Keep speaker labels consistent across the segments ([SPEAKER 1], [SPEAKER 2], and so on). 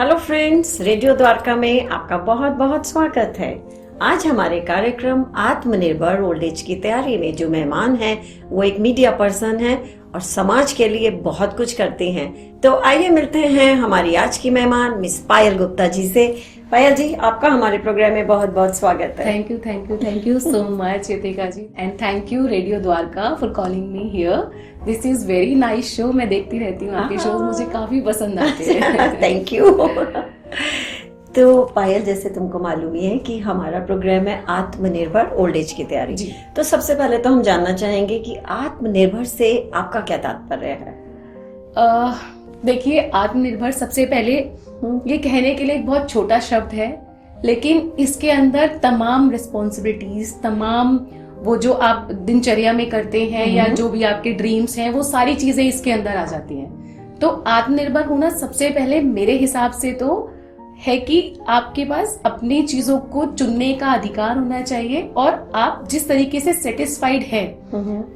[SPEAKER 1] Hello friends, radio Dwarka में आपका बहुत बहुत स्वागत है। आज हमारे कार्यक्रम आत्मनिर्भर ओल्ड एज की तैयारी में जो मेहमान हैं वो एक मीडिया पर्सन हैं और समाज के लिए बहुत कुछ करती हैं। तो आइए मिलते हैं हमारी आज की मेहमान मिस पायल गुप्ता जी से। पायल जी, आपका हमारे प्रोग्राम में बहुत बहुत स्वागत है।
[SPEAKER 2] Thank you so much Yatika ji, and thank you radio Dwarka for calling me here. This is very nice show. मैं देखती रहती हूँ आपके शोज, मुझे काफी पसंद आते हैं।
[SPEAKER 1] Thank you. तो पायल, जैसे तुमको मालूम ही है कि हमारा प्रोग्राम है आत्मनिर्भर ओल्ड एज की तैयारी। तो सबसे पहले तो हम जानना चाहेंगे कि आत्मनिर्भर से आपका क्या तात्पर्य है?
[SPEAKER 2] देखिए, आत्मनिर्भर सबसे पहले ये कहने के लिए एक बहुत छोटा शब्द है, लेकिन इसके अंदर तमाम रिस्पॉन्सिबिलिटीज, तमाम वो जो आप दिनचर्या में करते हैं या जो भी आपके ड्रीम्स हैं, वो सारी चीजें इसके अंदर आ जाती हैं। तो आत्मनिर्भर होना सबसे पहले मेरे हिसाब से तो है कि आपके पास अपनी चीजों को चुनने का अधिकार होना चाहिए और आप जिस तरीके से सेटिस्फाइड है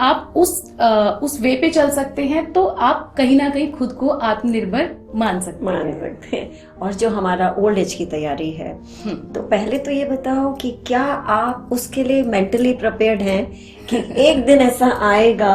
[SPEAKER 2] आप उस वे पे चल सकते हैं, तो आप कहीं ना कहीं खुद को आत्मनिर्भर मान सकते हैं।
[SPEAKER 1] और जो हमारा ओल्ड एज की तैयारी है, तो पहले तो ये बताओ कि क्या आप उसके लिए मेंटली प्रिपेयर्ड हैं कि एक दिन ऐसा आएगा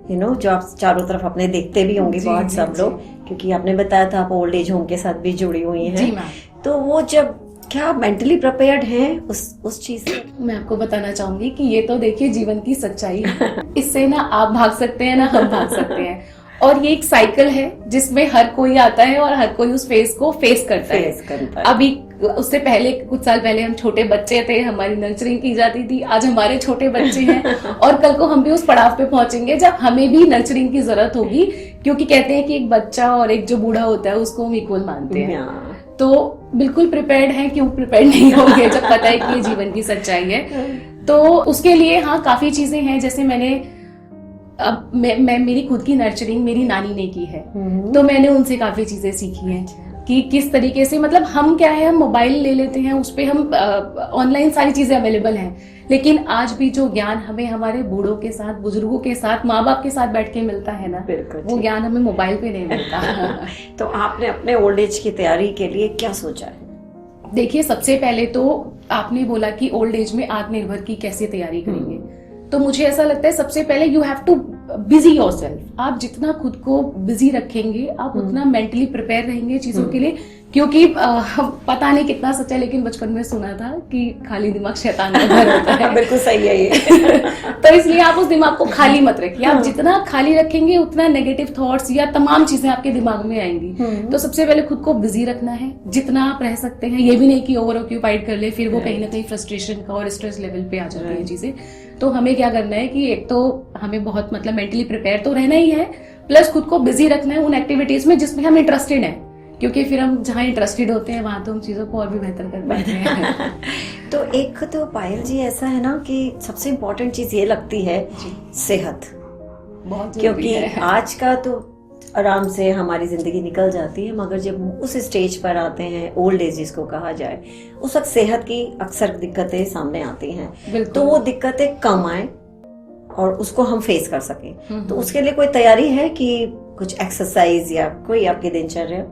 [SPEAKER 1] जो आप चारों तरफ अपने देखते भी होंगे बहुत सब लोग, क्योंकि आपने बताया था आप ओल्ड एज होम के साथ भी जुड़ी हुई हैं, तो वो जब क्या मेंटली प्रिपेयर्ड हैं उस चीज से?
[SPEAKER 2] मैं आपको बताना चाहूंगी कि ये तो देखिए जीवन की सच्चाई है। इससे ना आप भाग सकते हैं ना हम भाग सकते हैं, और ये एक साइकिल है जिसमें हर कोई आता है और हर कोई उस फेज को फेस करता है। अभी उससे पहले कुछ साल पहले हम छोटे बच्चे थे, हमारी नर्चरिंग की जाती थी। आज हमारे छोटे बच्चे हैं और कल को हम भी उस पड़ाव पे पहुंचेंगे जब हमें भी नर्चरिंग की जरूरत होगी, क्योंकि कहते हैं कि एक बच्चा और एक जो बूढ़ा होता है उसको हम इक्वल मानते हैं। तो बिल्कुल प्रिपेयर्ड है, क्यों प्रिपेयर्ड नहीं होंगे जब पता है कि ये जीवन की सच्चाई है। तो उसके लिए हाँ काफी चीजें हैं, जैसे अब मैं मेरी खुद की नर्चरिंग मेरी नानी ने की है, तो मैंने उनसे काफी चीजें सीखी हैं कि किस तरीके से, मतलब हम क्या है, हम मोबाइल ले लेते हैं, उस पे हम ऑनलाइन सारी चीजें अवेलेबल हैं, लेकिन आज भी जो ज्ञान हमें हमारे बूढ़ों के साथ, बुजुर्गों के साथ, माँ बाप के साथ बैठ के मिलता है ना, वो ज्ञान हमें मोबाइल पे नहीं मिलता।
[SPEAKER 1] तो आपने अपने ओल्ड एज की तैयारी के लिए क्या सोचा है?
[SPEAKER 2] देखिए, सबसे पहले तो आपने बोला कि ओल्ड एज में आत्मनिर्भर की कैसे तैयारी करेंगे, तो मुझे ऐसा लगता है सबसे पहले you have too busy yourself. आप जितना खुद को बिजी रखेंगे आप उतना मेंटली प्रिपेयर रहेंगे चीजों के लिए, क्योंकि पता नहीं कितना सच है, लेकिन बचपन में सुना था कि खाली दिमाग शैतान का घर होता है।
[SPEAKER 1] बिल्कुल सही है ये।
[SPEAKER 2] तो इसलिए आप उस दिमाग को खाली मत रखिए। आप जितना खाली रखेंगे उतना नेगेटिव थॉट्स या तमाम चीजें आपके दिमाग में आएंगी। तो सबसे पहले खुद को बिजी रखना है जितना आप रह सकते हैं। ये भी नहीं कि ओवर ऑक्यूपाइड कर ले, फिर वो कहीं ना कहीं फ्रस्ट्रेशन का और स्ट्रेस लेवल पे आ जाती है चीजें। तो हमें क्या करना है कि एक तो हमें बहुत मेंटली प्रिपेयर तो रहना ही है, प्लस खुद को बिजी रखना है उन एक्टिविटीज में जिसमें हम इंटरेस्टेड हैं, क्योंकि फिर हम जहाँ इंटरेस्टेड होते हैं वहां तो हम चीजों को और भी बेहतर कर पाते हैं।
[SPEAKER 1] तो एक तो पायल जी ऐसा है ना कि सबसे इम्पोर्टेंट चीज ये लगती है सेहत,
[SPEAKER 2] बहुत,
[SPEAKER 1] क्योंकि आज का तो आराम से हमारी जिंदगी निकल जाती है, मगर जब उस स्टेज पर आते हैं ओल्ड एज जिसको कहा जाए, उस वक्त सेहत की अक्सर दिक्कतें सामने आती हैं। तो वो दिक्कतें कम आए और उसको हम फेस कर सकें, तो उसके लिए कोई तैयारी है कि कुछ एक्सरसाइज या कोई आपकी दिनचर्या?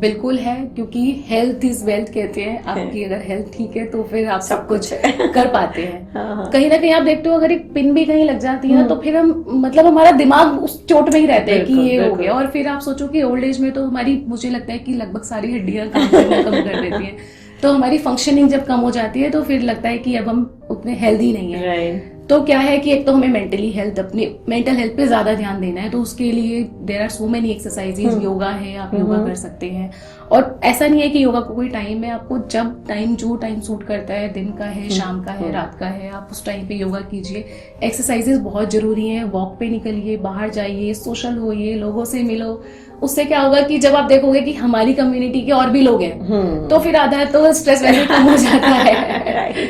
[SPEAKER 2] बिल्कुल है, क्योंकि हेल्थ इज वेल्थ कहते हैं। आपकी अगर हेल्थ ठीक है तो फिर आप सब कुछ कर पाते हैं। कहीं ना कहीं आप देखते हो, अगर एक पिन भी कहीं लग जाती है ना, तो फिर हम हमारा दिमाग उस चोट में ही रहता है कि ये हो गया। और फिर आप सोचो कि ओल्ड एज में तो हमारी, मुझे लगता है कि लगभग सारी हड्डियां काम करना कम कर देती हैं, तो हमारी फंक्शनिंग जब कम हो जाती है तो फिर लगता है कि अब हम उतने हेल्दी नहीं है। तो क्या है कि एक तो हमें मेंटली हेल्थ, अपनी मेंटल हेल्थ पे ज्यादा ध्यान देना है, तो उसके लिए there are so many exercises. Yoga है, आप योगा कर सकते हैं, और ऐसा नहीं है कि योगा को कोई टाइम है, आपको जब जो टाइम सूट करता है, दिन का है, शाम का है, रात का है, आप उस टाइम पे योगा कीजिए। एक्सरसाइजेज बहुत जरूरी है, वॉक पे निकलिए, बाहर जाइए, सोशल होइए, लोगों से मिलो। उससे क्या होगा कि जब आप देखोगे कि हमारी कम्युनिटी के और भी लोग हैं, तो फिर आधा तो स्ट्रेस वैसे कम हो जाता है।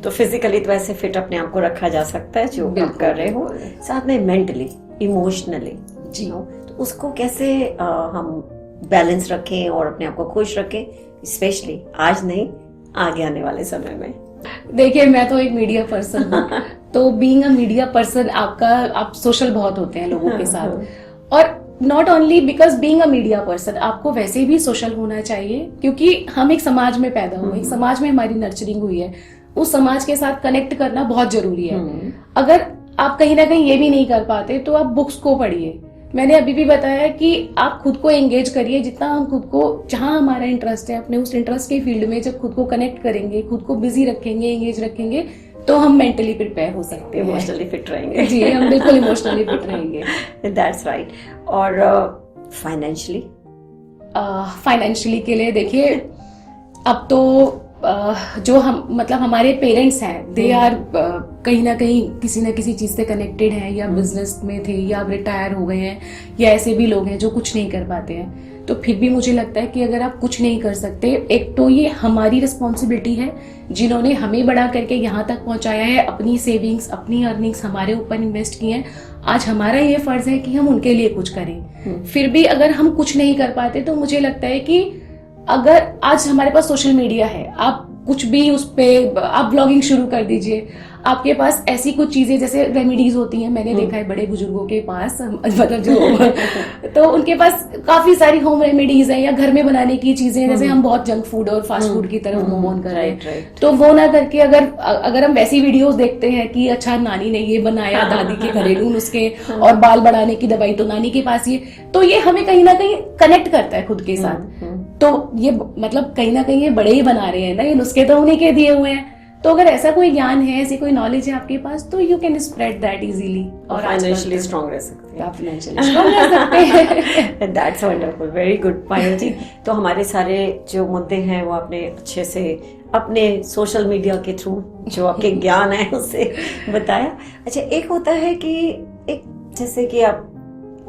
[SPEAKER 1] तो फिजिकली तो वैसे फिट अपने आप को रखा जा सकता है जो आप कर रहे हो, साथ में मेंटली, इमोशनली जी, तो उसको कैसे हम बैलेंस रखें और अपने आप को खुश रखें, स्पेशली आज नहीं आगे आने वाले समय में?
[SPEAKER 2] देखिए, मैं तो एक मीडिया पर्सन हूँ, तो बीइंग अ मीडिया पर्सन आप सोशल बहुत होते हैं लोगों के साथ, और not only because being a media person, आपको वैसे भी सोशल होना चाहिए, क्योंकि हम एक समाज में पैदा हुए, एक समाज में हमारी नर्चरिंग हुई है, उस समाज के साथ कनेक्ट करना बहुत जरूरी है। अगर आप कहीं ना कहीं ये भी नहीं कर पाते तो आप बुक्स को पढ़िए। मैंने अभी भी बताया कि आप खुद को एंगेज करिए, जितना हम खुद को, जहां हमारा इंटरेस्ट है, अपने उस इंटरेस्ट के फील्ड में जब खुद को कनेक्ट करेंगे, खुद को बिजी रखेंगे, एंगेज रखेंगे, तो हम मेंटली प्रिपेयर हो सकते हैं,
[SPEAKER 1] इमोशनली फिट रहेंगे।
[SPEAKER 2] जी, हम बिल्कुल इमोशनली फिट रहेंगे।
[SPEAKER 1] That's right. और फाइनेंशियली
[SPEAKER 2] फाइनेंशियली के लिए देखिए, अब तो जो हम मतलब हमारे पेरेंट्स हैं, दे आर कहीं ना कहीं किसी ना किसी चीज से कनेक्टेड हैं, या बिजनेस में थे, या रिटायर हो गए हैं, या ऐसे भी लोग हैं जो कुछ नहीं कर पाते हैं। तो फिर भी मुझे लगता है कि अगर आप कुछ नहीं कर सकते, एक तो ये हमारी रिस्पॉन्सिबिलिटी है, जिन्होंने हमें बड़ा करके यहाँ तक पहुंचाया है, अपनी सेविंग्स, अपनी अर्निंग्स हमारे ऊपर इन्वेस्ट की हैं, आज हमारा ये फर्ज है कि हम उनके लिए कुछ करें। फिर भी अगर हम कुछ नहीं कर पाते तो मुझे लगता है कि अगर आज हमारे पास सोशल मीडिया है, आप कुछ भी उस पे आप ब्लॉगिंग शुरू कर दीजिए, आपके पास ऐसी कुछ चीजें जैसे रेमेडीज होती हैं, मैंने देखा है बड़े बुजुर्गों के पास, मतलब जो तो उनके पास काफी सारी होम रेमेडीज है, या घर में बनाने की चीजें, जैसे हम बहुत जंक फूड और फास्ट फूड की तरफ मूव ऑन कर रहे हैं, तो वो ना करके अगर हम वैसी वीडियोस देखते हैं कि अच्छा नानी ने ये बनाया, दादी के घरेलू नुस्खे, और बाल बढ़ाने की दवाई तो नानी के पास ये, तो ये हमें कहीं ना कहीं कनेक्ट करता है खुद के साथ। तो ये मतलब कहीं ना कहीं ये बड़े ही बना रहे हैं ना, ये नुस्खे तो उन्हीं के दिए हुए हैं। तो अगर ऐसा कोई ज्ञान है, ऐसी कोई नॉलेज है आपके पास, तो you can spread that easily, और
[SPEAKER 1] फाइनेंशियली स्ट्रांग रह सकते हैं,
[SPEAKER 2] आप फाइनेंशियली स्ट्रांग रह सकते हैं।
[SPEAKER 1] दैट्स वंडरफुल, वेरी गुड पायल जी। तो हमारे सारे जो मुद्दे हैं वो आपने अच्छे से अपने सोशल मीडिया के थ्रू जो आपके ज्ञान है उससे बताया। अच्छा, एक होता है कि एक जैसे कि आप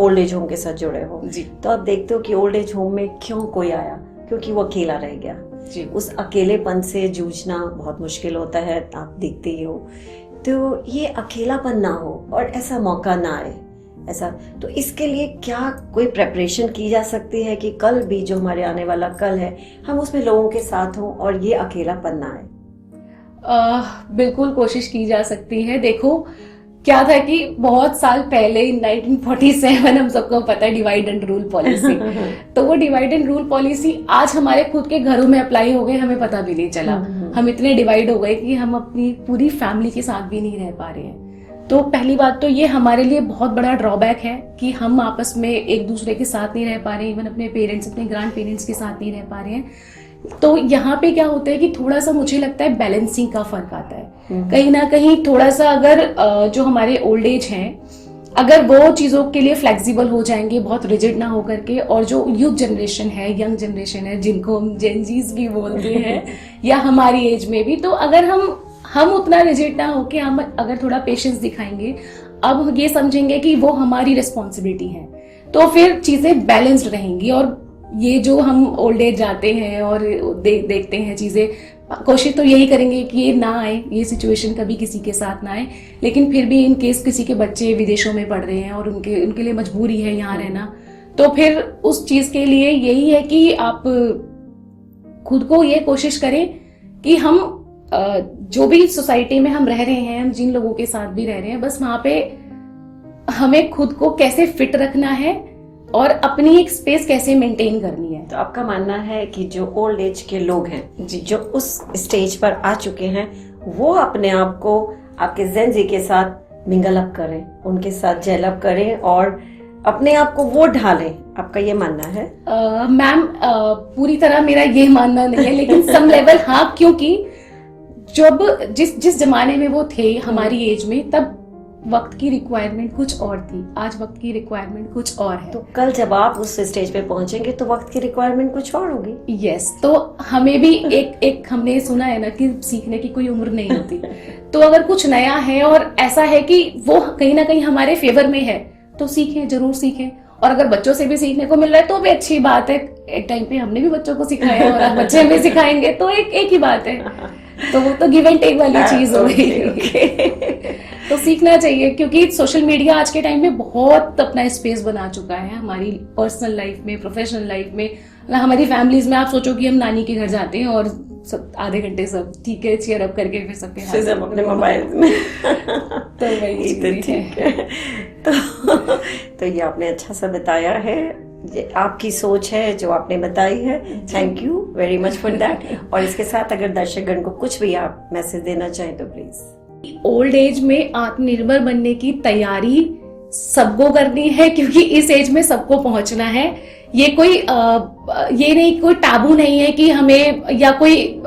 [SPEAKER 1] ओल्ड एज होम के साथ जुड़े हो
[SPEAKER 2] जी,
[SPEAKER 1] तो आप देखते हो कि ओल्ड एज होम में क्यों कोई आया, क्योंकि वो अकेला रह गया
[SPEAKER 2] जी।
[SPEAKER 1] उस अकेलेपन से जूझना बहुत मुश्किल होता है, आप देखते ही हो। तो ये अकेलापन ना हो और ऐसा मौका ना आए, ऐसा, तो इसके लिए क्या कोई प्रेपरेशन की जा सकती है कि कल भी जो हमारे आने वाला कल है, हम उसमें लोगों के साथ हों और ये अकेलापन ना आए?
[SPEAKER 2] बिल्कुल कोशिश की जा सकती है। देखो क्या था कि बहुत साल पहले 1947, हम सबको पता है, डिवाइड एंड रूल पॉलिसी, तो वो डिवाइड एंड रूल पॉलिसी आज हमारे खुद के घरों में अप्लाई हो गए, हमें पता भी नहीं चला। हम इतने डिवाइड हो गए कि हम अपनी पूरी फैमिली के साथ भी नहीं रह पा रहे हैं। तो पहली बात तो ये हमारे लिए बहुत बड़ा ड्रॉबैक है कि हम आपस में एक दूसरे के साथ नहीं रह पा रहे हैं, इवन अपने पेरेंट्स, अपने ग्रैंड पेरेंट्स के साथ नहीं रह पा रहे हैं। तो यहाँ पे क्या होता है कि थोड़ा सा मुझे लगता है बैलेंसिंग का फर्क आता है। कहीं ना कहीं थोड़ा सा अगर जो हमारे ओल्ड एज हैं, अगर वो चीजों के लिए फ्लेक्सिबल हो जाएंगे, बहुत रिजिड ना हो करके, और जो यूथ जनरेशन है, यंग जनरेशन है, जिनको हम जेनजीज भी बोलते हैं, या हमारी एज में भी, तो अगर हम उतना रिजिड ना होके हम अगर थोड़ा पेशेंस दिखाएंगे, अब ये समझेंगे कि वो हमारी रिस्पॉन्सिबिलिटी है, तो फिर चीजें बैलेंस्ड रहेंगी। और ये जो हम ओल्ड एज जाते हैं और देखते हैं चीजें, कोशिश तो यही करेंगे कि ये ना आए, ये सिचुएशन कभी किसी के साथ ना आए। लेकिन फिर भी इन केस किसी के बच्चे विदेशों में पढ़ रहे हैं और उनके लिए मजबूरी है यहाँ रहना, तो फिर उस चीज के लिए यही है कि आप खुद को ये कोशिश करें कि हम जो भी सोसाइटी में हम रह रहे हैं, हम जिन लोगों के साथ भी रह रहे हैं, बस वहां पे हमें खुद को कैसे फिट रखना है और अपनी एक स्पेस कैसे मेंटेन करनी है।
[SPEAKER 1] तो आपका मानना है कि जो ओल्ड एज के लोग हैं जी, जो उस स्टेज पर आ चुके हैं, वो अपने आप को आपके जेन जी के साथ मिंगल अप करें, उनके साथ जेल अप करें और अपने आप को वो ढालें, आपका ये मानना है?
[SPEAKER 2] मैम, पूरी तरह मेरा ये मानना नहीं है, लेकिन सम लेवल हाँ, क्योंकि जब जिस जमाने में वो थे हमारी एज में, तब वक्त की रिक्वायरमेंट कुछ और थी, आज वक्त की रिक्वायरमेंट कुछ और है।
[SPEAKER 1] तो कल जब आप उस स्टेज पे पहुंचेंगे तो वक्त की रिक्वायरमेंट कुछ और होगी।
[SPEAKER 2] यस, तो हमें भी एक हमने सुना है ना कि सीखने की कोई उम्र नहीं होती। तो अगर कुछ नया है और ऐसा है कि वो कहीं ना कहीं हमारे फेवर में है, तो सीखें, जरूर सीखें। और अगर बच्चों से भी सीखने को मिल रहा है तो भी अच्छी बात है। एक टाइम पे हमने भी बच्चों को सिखाया और अब बच्चे भी सिखाएंगे, तो एक ही बात है। तो वो तो गिव एंड टेक वाली चीज हो गई। तो सीखना चाहिए, क्योंकि सोशल मीडिया आज के टाइम में बहुत अपना स्पेस बना चुका है हमारी पर्सनल लाइफ में, प्रोफेशनल लाइफ में, हमारी फैमिलीज में। आप सोचो कि हम नानी के घर जाते हैं और आधे घंटे सब ठीक है चीयर अप करके फिर सबके हाथ
[SPEAKER 1] अपने मोबाइल में
[SPEAKER 2] तो वही
[SPEAKER 1] तो ठीक है। तो तो ये आपने अच्छा सा बताया है, ये आपकी सोच है जो आपने बताई है। Thank you very much for that. और इसके साथ अगर दर्शकगण को कुछ भी आप मैसेज देना चाहें तो प्लीज।
[SPEAKER 2] ओल्ड एज में आत्मनिर्भर बनने की तैयारी सबको करनी है, क्योंकि इस एज में सबको पहुंचना है। ये कोई ये नहीं, कोई टाबू नहीं है कि हमें, या कोई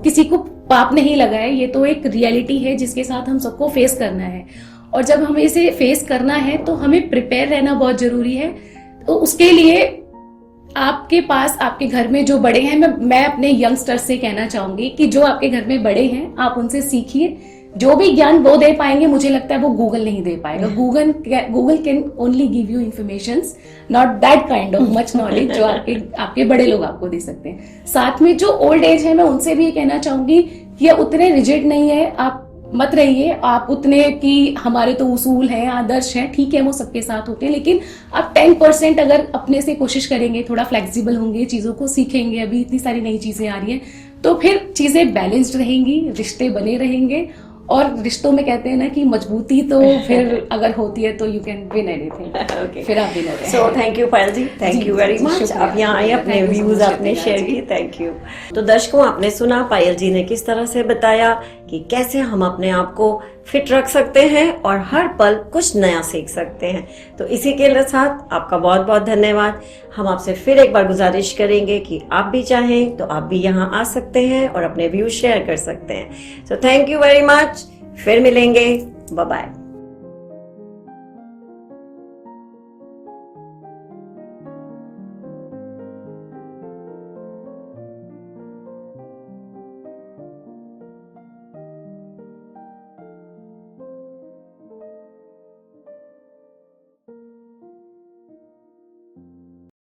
[SPEAKER 2] किसी को पाप नहीं लगा है। ये तो एक रियलिटी है जिसके साथ हम सबको फेस करना है। और जब हमें इसे फेस करना है तो हमें प्रिपेयर रहना बहुत जरूरी है। तो उसके लिए आपके पास, आपके घर में जो बड़े हैं, मैं अपने यंगस्टर्स से कहना चाहूंगी कि जो आपके घर में बड़े हैं आप उनसे सीखिए। जो भी ज्ञान वो दे पाएंगे, मुझे लगता है वो गूगल नहीं दे पाएगा। Google can only give you information, not that kind of much knowledge जो आपके बड़े लोग आपको दे सकते हैं। साथ में जो ओल्ड एज है, मैं उनसे भी ये कहना चाहूंगी कि ये उतने रिजिड नहीं है, आप मत रहिए आप उतने कि हमारे तो उसूल हैं, आदर्श हैं, ठीक है वो सबके साथ होते हैं, लेकिन आप 10% अगर अपने से कोशिश करेंगे, थोड़ा फ्लेक्सिबल होंगे, चीजों को सीखेंगे, अभी इतनी सारी नई चीजें आ रही हैं, तो फिर चीजें बैलेंस्ड रहेंगी, रिश्ते बने रहेंगे। और रिश्तों में कहते हैं ना कि मजबूती तो फिर अगर होती है तो यू कैन विन एनीथिंग। फिर आप विनर हैं।
[SPEAKER 1] So thank you Payal ji, thank you very much. अब यहाँ आए, अपने व्यूज आपने शेयर किए, थैंक यू। तो दर्शकों, आपने सुना पायल जी ने किस तरह से बताया कि कैसे हम अपने आप को फिट रख सकते हैं और हर पल कुछ नया सीख सकते हैं। तो इसी के साथ आपका बहुत बहुत धन्यवाद। हम आपसे फिर एक बार गुजारिश करेंगे कि आप भी चाहें तो आप भी यहाँ आ सकते हैं और अपने व्यूज शेयर कर सकते हैं। So thank you very much, फिर मिलेंगे, बाय बाय।